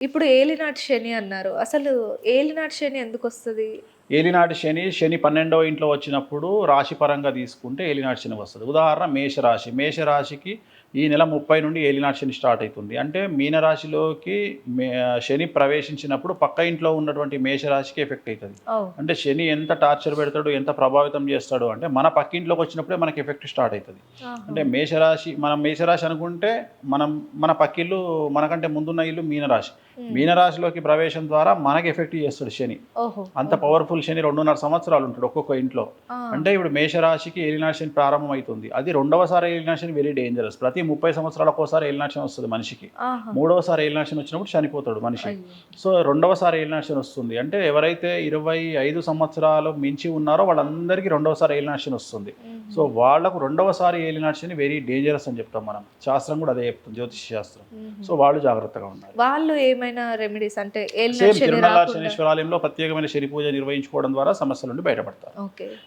ఇప్పుడు ఏలినాటి శని అన్నారు. అసలు ఏలినాటి శని ఎందుకొస్తది? ఏలినాటి శని, శని 12వ ఇంట్లో వచ్చినప్పుడు రాశిపరంగా తీసుకుంటే ఏలినాటి శని వస్తది. ఉదాహరణ మేషరాశి. మేషరాశికి ఈ నెల 30 నుండి ఏలినాటి శని స్టార్ట్ అయితుంది. అంటే మీనరాశిలోకి శని ప్రవేశించినప్పుడు పక్క ఇంట్లో ఉన్నటువంటి మేషరాశికి ఎఫెక్ట్ అయితది. ఓహ్! అంటే శని ఎంత టార్చర్ పెడతాడు, ఎంత ప్రభావితం చేస్తాడు అంటే మన పక్కింట్లోకి వచ్చినప్పుడే మనకి ఎఫెక్ట్ స్టార్ట్ అయితది. ఆహా! అంటే మనం మేషరాశి అనుకుంటే మన పక్కిల్లు మనకంటే ముందున్న ఇల్లు మీనరాశి. మీనరాశిలోకి ప్రవేశం ద్వారా మనకి ఎఫెక్ట్ చేస్తాడు శని. ఓహో! అంత పవర్ఫుల్ శని 2.5 సంవత్సరాలు ఉంటాడు ఒక్కొక్క ఇంట్లో. ఆ! అంటే ఇప్పుడు మేషరాశికి ఏలినాటి శని ప్రారంభమవుతుంది. అది రెండవసారి ఏలినాటి శని వెరీ డేంజరస్. ప్రతి 30 సంవత్సరాలకు ఒకసారి ఏలినాటి శని వస్తుంది మనిషికి. ఆహా! మూడవసారి ఏలినాటి శని వచ్చినప్పుడు చనిపోతాడు మనిషి. అయ్యో! సో రెండవసారి ఏలినాటి శని వస్తుంది. అంటే ఎవరైతే 25 సంవత్సరాలు మించి ఉన్నారో వాళ్ళందరికీ రెండవసారి ఏలినాటి శని వస్తుంది. సో వాళ్ళకు రెండవసారి ఏలినాటి శని వెరీ డేంజరస్ అని చెప్తాం మనం. శాస్త్రం కూడా అదే చెప్తుంది, జ్యోతిష శాస్త్రం. సో వాళ్ళు జాగ్రత్తగా ఉండాలి. వాళ్ళు ఏమైనా రెమెడీస్ అంటే ఏలినాటి సేమ్ శని తిరుమల రాకుండా? శనీశ్వరాలయంలో ప్రత్యేకమైన శని పూజ నిర్వహించుకోవడం ద్వారా సమస్యల నుండి బయటపడతారు. ఓకే.